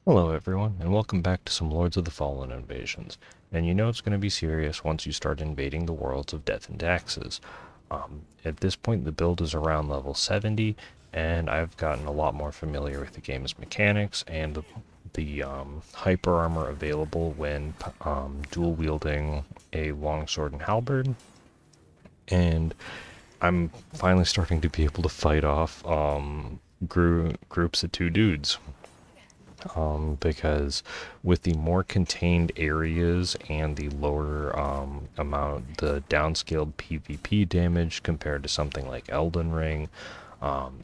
Hello everyone, and welcome back to some Lords of the Fallen invasions. And you know it's going to be serious once you start invading the worlds of Death and Taxes. At this point the build is around level 70, and I've gotten a lot more familiar with the game's mechanics and the hyper armor available when dual wielding a longsword and halberd. And I'm finally starting to be able to fight off groups of two dudes, because with the more contained areas and the lower the downscaled PvP damage compared to something like Elden Ring,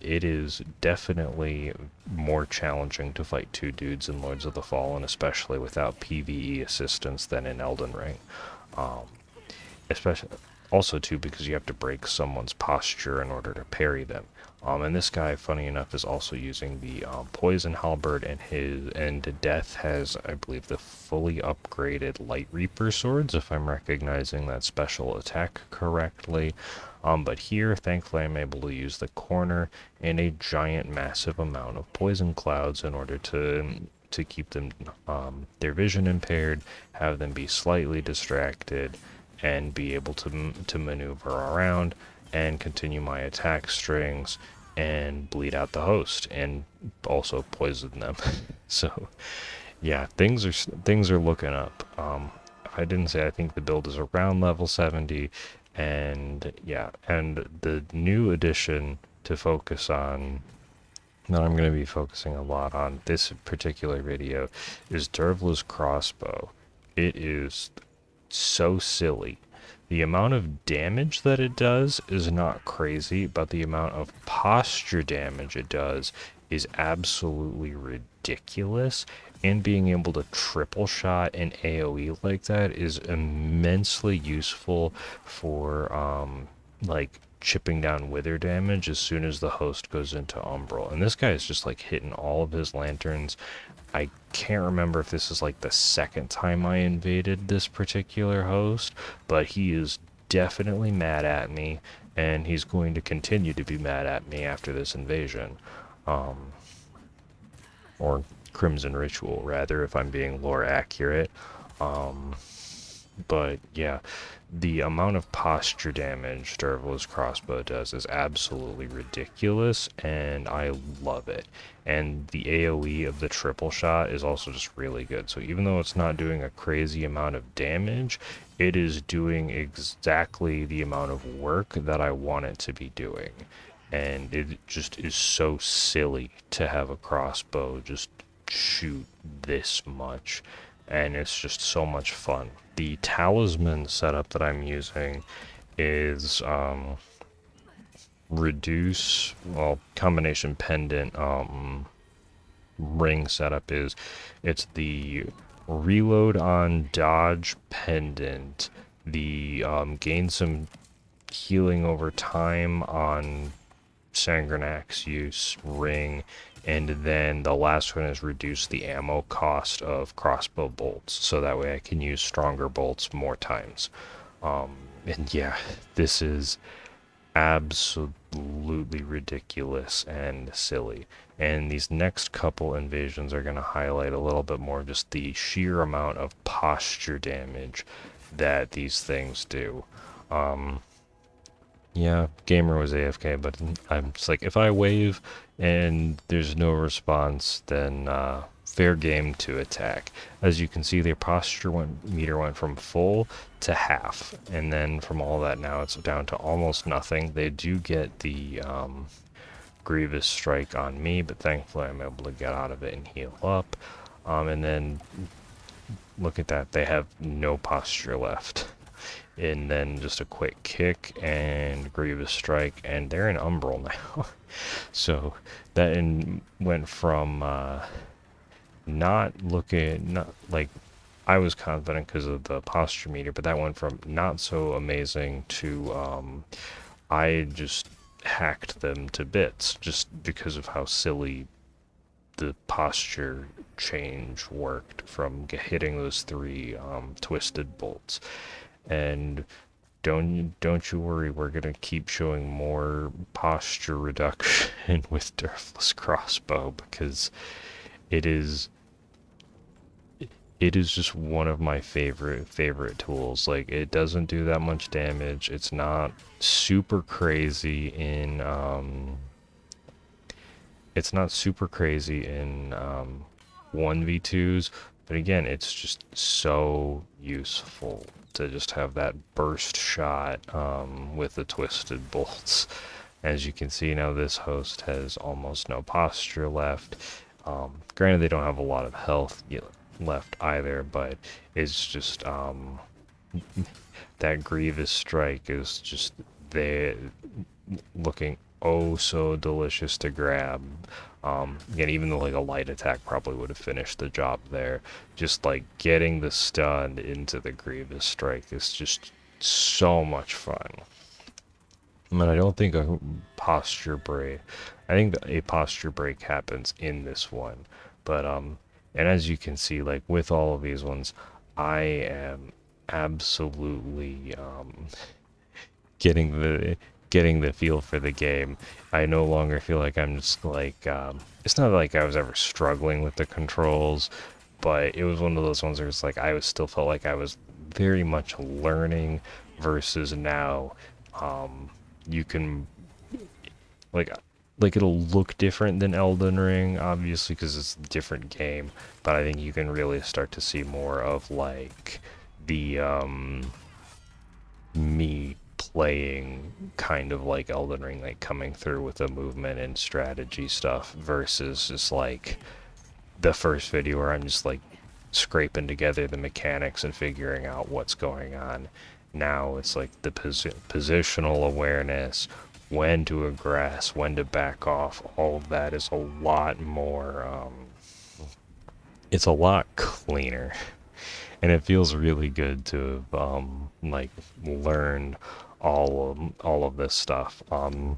it is definitely more challenging to fight two dudes in Lords of the Fallen, especially without PvE assistance, than in Elden Ring. Um, Especially also too because you have to break someone's posture in order to parry them. And this guy, funny enough, is also using the poison halberd, and Death has, I believe, the fully upgraded light reaper swords, if I'm recognizing that special attack correctly. But here, thankfully, I'm able to use the corner and a giant, massive amount of poison clouds in order to keep them their vision impaired, have them be slightly distracted, and be able to maneuver around and continue my attack strings and bleed out the host and also poison them. So yeah, things are looking up. I didn't say I think the build is around level 70, and yeah, and the new addition to focus on that I'm going to be focusing a lot on this particular video is Dervla's Crossbow. It is so silly. The amount of damage that it does is not crazy, but the amount of posture damage it does is absolutely ridiculous. And being able to triple shot an AoE like that is immensely useful for like chipping down wither damage as soon as the host goes into umbral. And this guy is just like hitting all of his lanterns. I can't remember if this is like the second time I invaded this particular host, but he is definitely mad at me, and he's going to continue to be mad at me after this invasion. Um, or Crimson Ritual, rather, if I'm being lore accurate. Um, but yeah, the amount of posture damage Dervla's crossbow does is absolutely ridiculous, and I love it. And the AoE of the triple shot is also just really good. So even though it's not doing a crazy amount of damage, it is doing exactly the amount of work that I want it to be doing. And it just is so silly to have a crossbow just shoot this much, and it's just so much fun. The talisman setup that I'm using is reduce, well, combination pendant ring setup is it's the reload on dodge pendant, the gain some healing over time on Sangranax use ring, and then the last one is reduce the ammo cost of crossbow bolts, so that way I can use stronger bolts more times. And yeah, this is absolutely ridiculous and silly. And these next couple invasions are going to highlight a little bit more just the sheer amount of posture damage that these things do. Um, yeah, gamer was AFK, but I'm just like, if I wave and there's no response, then fair game to attack. As you can see, their meter went from full to half, and then from all that now it's down to almost nothing. They do get the grievous strike on me, but thankfully I'm able to get out of it and heal up. And then look at that, they have no posture left. And then just a quick kick and grievous strike, and they're in umbral now. So that went from not like I was confident because of the posture meter, but that went from not so amazing to I just hacked them to bits just because of how silly the posture change worked from hitting those three twisted bolts. And don't you worry, we're gonna keep showing more posture reduction with Dervla's crossbow, because it is it is just one of my favorite tools. Like, it doesn't do that much damage. It's not super crazy in it's not super crazy in 1v2s, but again, it's just so useful to just have that burst shot with the twisted bolts. As you can see now, this host has almost no posture left. Granted, they don't have a lot of health left either, but it's just that grievous strike is just there, looking oh so delicious to grab. Again, even though like a light attack probably would have finished the job there, just like getting the stun into the grievous strike is just so much fun. I mean, I don't think a posture break. I think that a posture break happens in this one, but and as you can see, like with all of these ones, I am absolutely getting the feel for the game. I no longer feel like I'm just like it's not like I was ever struggling with the controls, but it was one of those ones where it's like I was still felt like I was very much learning versus now you can like it'll look different than Elden Ring obviously because it's a different game, but I think you can really start to see more of like the me playing kind of like Elden Ring, like coming through with the movement and strategy stuff versus just like the first video where I'm just like scraping together the mechanics and figuring out what's going on. Now it's like the positional awareness, when to aggress, when to back off, all of that is a lot more, it's a lot cleaner. And it feels really good to have, like, learned all of this stuff. And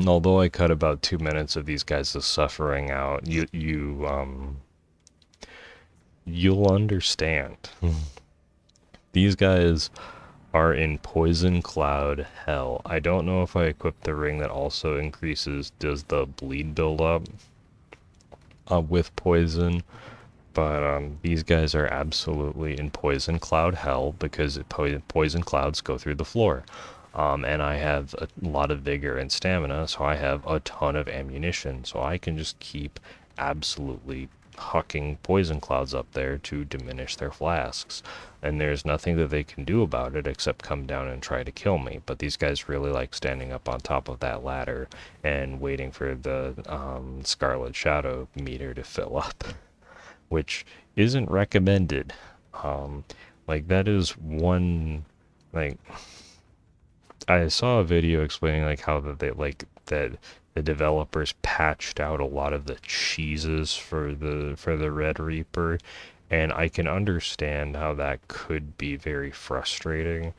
although I cut about 2 minutes of these guys' suffering out, you'll understand. These guys are in poison cloud hell. I don't know if I equipped the ring that also does the bleed build up with poison, but these guys are absolutely in poison cloud hell because poison clouds go through the floor. And I have a lot of vigor and stamina, so I have a ton of ammunition, so I can just keep absolutely hucking poison clouds up there to diminish their flasks. And there's nothing that they can do about it except come down and try to kill me. But these guys really like standing up on top of that ladder and waiting for the Scarlet Shadow meter to fill up, which isn't recommended. Like that is one, like, I saw a video explaining like how that the developers patched out a lot of the cheeses for the Red Reaper, and I can understand how that could be very frustrating,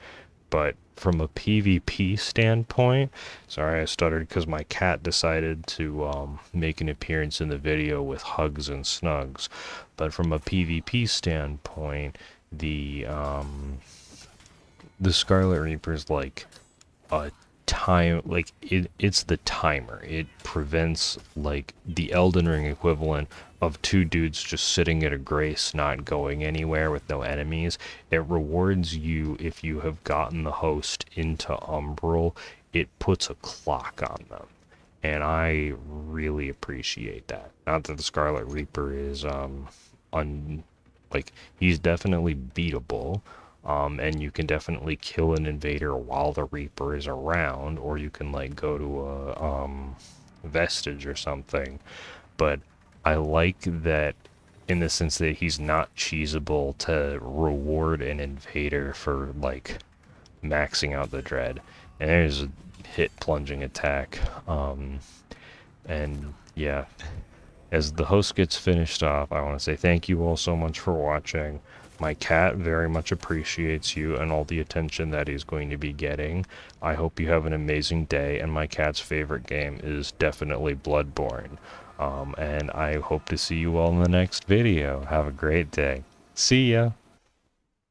but from a PvP standpoint, sorry I stuttered because my cat decided to make an appearance in the video with hugs and snugs, but from a PvP standpoint, the Scarlet Reaper's like a time, like it's the timer. It prevents like the Elden Ring equivalent of two dudes just sitting at a grace not going anywhere with no enemies. It rewards you if you have gotten the host into Umbral. It puts a clock on them, and I really appreciate that. Not that the Scarlet Reaper is like, he's definitely beatable, and you can definitely kill an invader while the Reaper is around, or you can like go to a vestige or something. But I like that in the sense that he's not cheesable to reward an invader for like maxing out the dread. And there's a hit plunging attack. And yeah, as the host gets finished off, I want to say thank you all so much for watching. My cat very much appreciates you and all the attention that he's going to be getting. I hope you have an amazing day, and my cat's favorite game is definitely Bloodborne. And I hope to see you all in the next video. Have a great day. See ya!